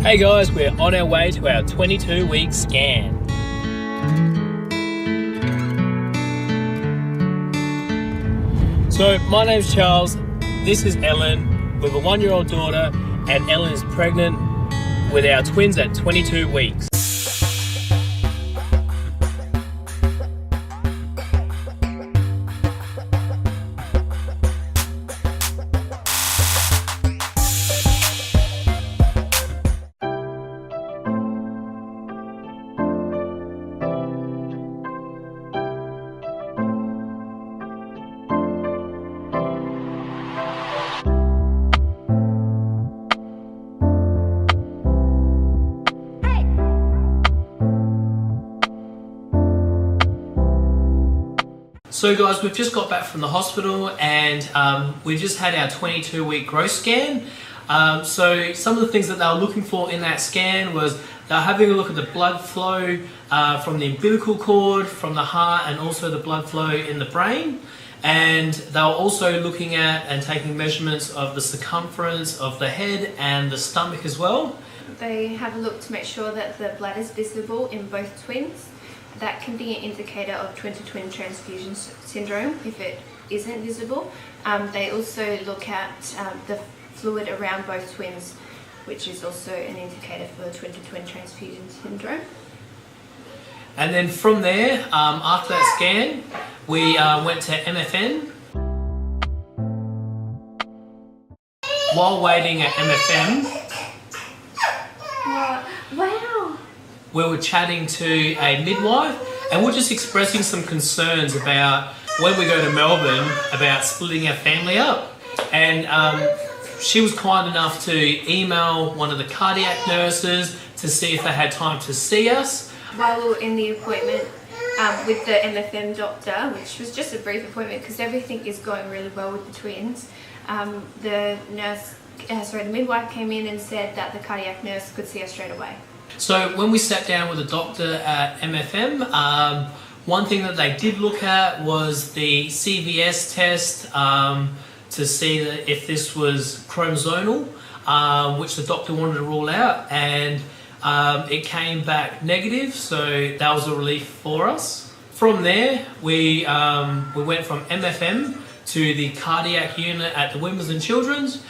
Hey guys, we're on our way to our 22-week scan. So my name's Charles, this is Ellen. We have a 1-year-old daughter and Ellen is pregnant with our twins at 22 weeks. So guys, we've just got back from the hospital and we just had our 22-week growth scan. So some of the things that they were looking for in that scan was they were having a look at the blood flow from the umbilical cord, from the heart, and also the blood flow in the brain. And they were also looking at and taking measurements of the circumference of the head and the stomach as well. They have a look to make sure that the blood is visible in both twins. That can be an indicator of twin-to-twin transfusion syndrome if it isn't visible. They also look at the fluid around both twins, which is also an indicator for twin-to-twin transfusion syndrome. And then from there, after that scan, we went to MFN. While waiting at MFM, Wow! we were chatting to a midwife and we're just expressing some concerns about when we go to Melbourne about splitting our family up. And she was kind enough to email one of the cardiac nurses to see if they had time to see us. While we were in the appointment with the MFM doctor, which was just a brief appointment because everything is going really well with the twins, the midwife came in and said that the cardiac nurse could see us straight away. So when we sat down with the doctor at MFM, one thing that they did look at was the CVS test to see that if this was chromosomal, which the doctor wanted to rule out, and it came back negative, so that was a relief for us. From there, we went from MFM to the cardiac unit at the Wimbledon Children's.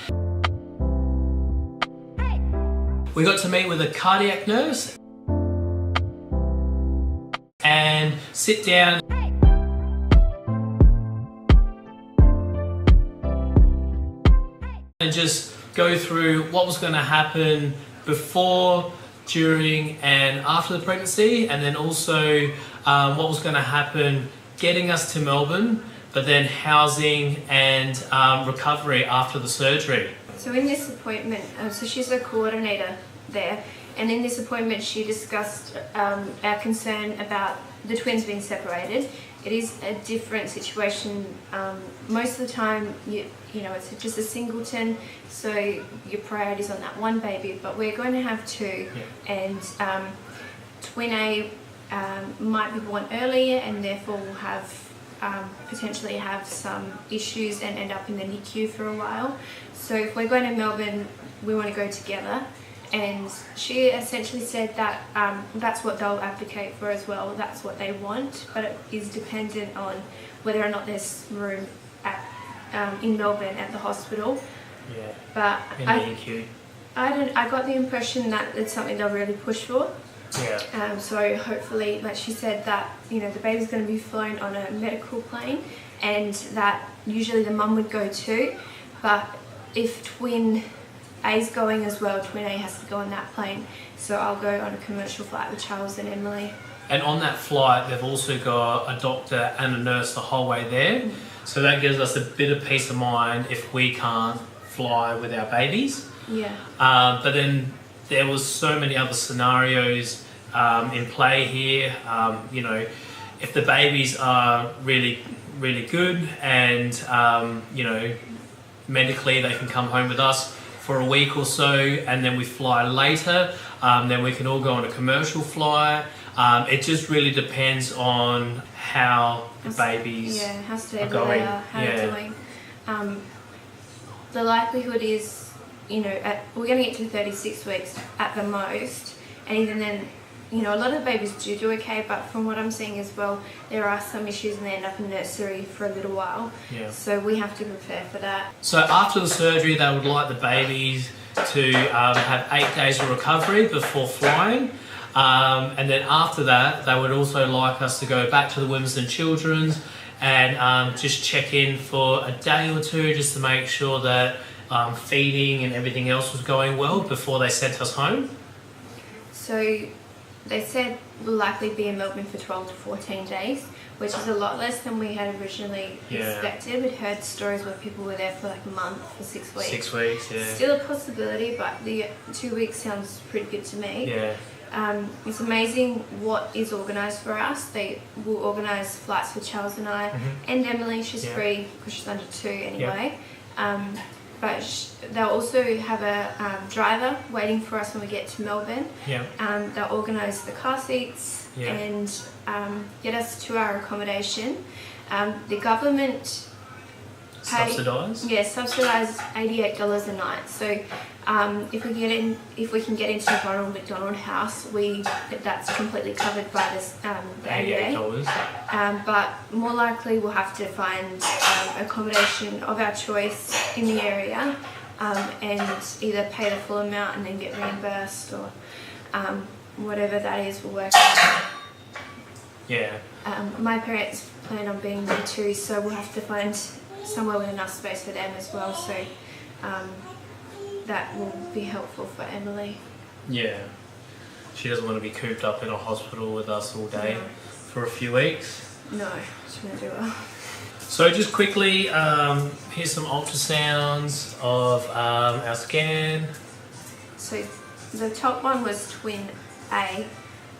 We got to meet with a cardiac nurse and sit down and just go through what was going to happen before, during and after the pregnancy, and then also what was going to happen getting us to Melbourne, but then housing and recovery after the surgery. So in this appointment, so she's a coordinator there, and in this appointment she discussed our concern about the twins being separated. It is a different situation. Most of the time, you know, it's just a singleton, so your priority's on that one baby, but we're going to have two, and twin A might be born earlier and therefore will have potentially have some issues and end up in the NICU for a while. So if we're going to Melbourne, we want to go together, and she essentially said that that's what they'll advocate for as well. That's what they want, but it is dependent on whether or not there's room at in Melbourne at the hospital. Yeah. But in the NICU. I got the impression that it's something they'll really push for. Yeah. So hopefully, like she said, that the baby's going to be flown on a medical plane, and that usually the mum would go too. But if twin A's going as well, twin A has to go on that plane. So I'll go on a commercial flight with Charles and Emily. And on that flight, they've also got a doctor and a nurse the whole way there. So that gives us a bit of peace of mind if we can't fly with our babies. Yeah. But then there was so many other scenarios in play here. If the babies are really, really good and, medically they can come home with us for a week or so, and then we fly later, then we can all go on a commercial flight. It just really depends on how the babies how stable are going. they are, how they're doing. The likelihood is you know, we're going to get to 36 weeks at the most, and even then, you know, a lot of babies do okay, but from what I'm seeing as well, there are some issues and they end up in nursery for a little while. Yeah. So we have to prepare for that. So after the surgery, they would like the babies to have 8 days of recovery before flying. And then after that, they would also like us to go back to the Women's and Children's and just check in for a day or two just to make sure that feeding and everything else was going well before they sent us home. So they said we'll likely be in Melbourne for 12 to 14 days, which is a lot less than we had originally expected. We'd heard stories where people were there for like a month or 6 weeks. 6 weeks, yeah. Still a possibility, but the 2 weeks sounds pretty good to me. Yeah. It's amazing what is organised for us. They will organise flights for Charles and I, and Emily. She's free because she's under 2 anyway. But they'll also have a driver waiting for us when we get to Melbourne. Yeah. They'll organise the car seats and get us to our accommodation. The government subsidise? Yeah, subsidise $88 a night. So if we can get into the Ronald McDonald House, that's completely covered by this the $88. But more likely we'll have to find accommodation of our choice in the area and either pay the full amount and then get reimbursed, or whatever that is will work out. Yeah. My parents plan on being there too, so we'll have to find somewhere with enough space for them as well. So that will be helpful for Emily. Yeah. She doesn't want to be cooped up in a hospital with us all day for a few weeks. No, she won't do well. So just quickly, here's some ultrasounds of our scan. So the top one was twin A.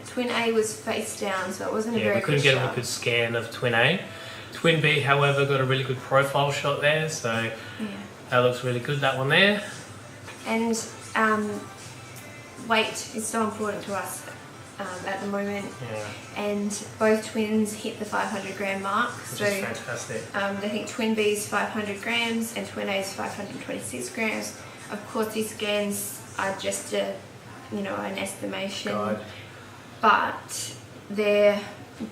Twin A was face down, so it wasn't a very we couldn't good get shot. a good scan of twin A. Twin B, however, got a really good profile shot there, so that looks really good, that one there. And weight is so important to us at the moment. Yeah. And both twins hit the 500 gram mark. Which is fantastic. I think twin B is 500 grams and twin A is 526 grams. Of course, these scans are just an estimation. God. But they're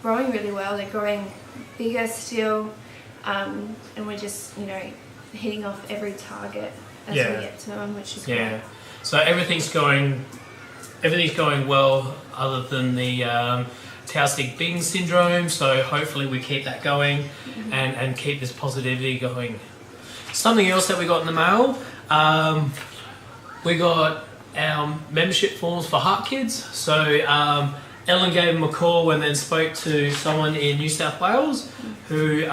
growing really well. They're growing bigger still, and we're just hitting off every target as we get to them, which is great. So everything's going well, other than the Taussig-Bing syndrome. So hopefully we keep that going and keep this positivity going. Something else that we got in the mail, we got our membership forms for Heart Kids. So Ellen gave them a call and then spoke to someone in New South Wales who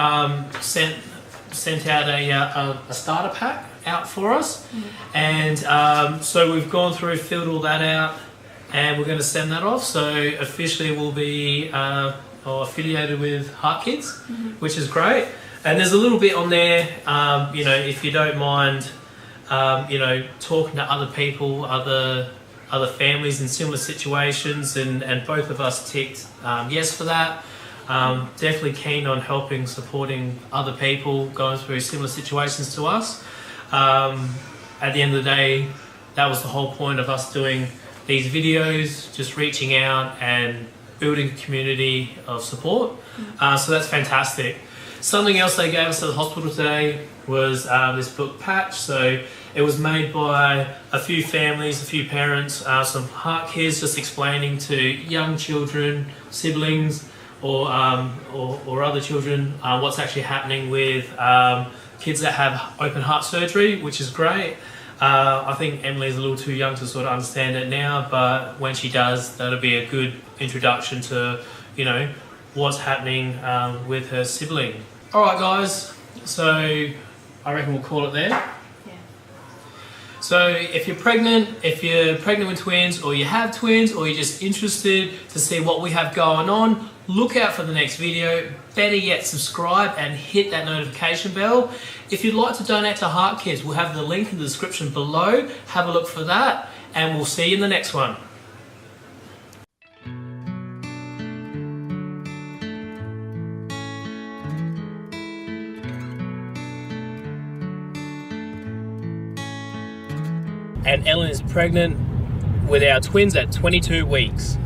sent out a starter pack out for us. And so we've gone through, filled all that out, and we're going to send that off. So officially we'll be affiliated with Heart Kids, which is great. And there's a little bit on there, if you don't mind, talking to other people, other families in similar situations, and both of us ticked yes for that. Definitely keen on helping, supporting other people going through similar situations to us. At the end of the day, that was the whole point of us doing these videos, just reaching out and building a community of support. So that's fantastic. Something else they gave us at the hospital today was this book patch. So it was made by a few families, a few parents, some Heart Kids, just explaining to young children, siblings, or other children what's actually happening with kids that have open heart surgery, which is great. I think Emily's a little too young to sort of understand it now, but when she does, that'll be a good introduction to, what's happening with her sibling. All right, guys. So I reckon we'll call it there. So if you're pregnant with twins, or you have twins, or you're just interested to see what we have going on, look out for the next video. Better yet, subscribe and hit that notification bell. If you'd like to donate to Heart Kids, we'll have the link in the description below. Have a look for that, and we'll see you in the next one. and Ellen is pregnant with our twins at 22 weeks.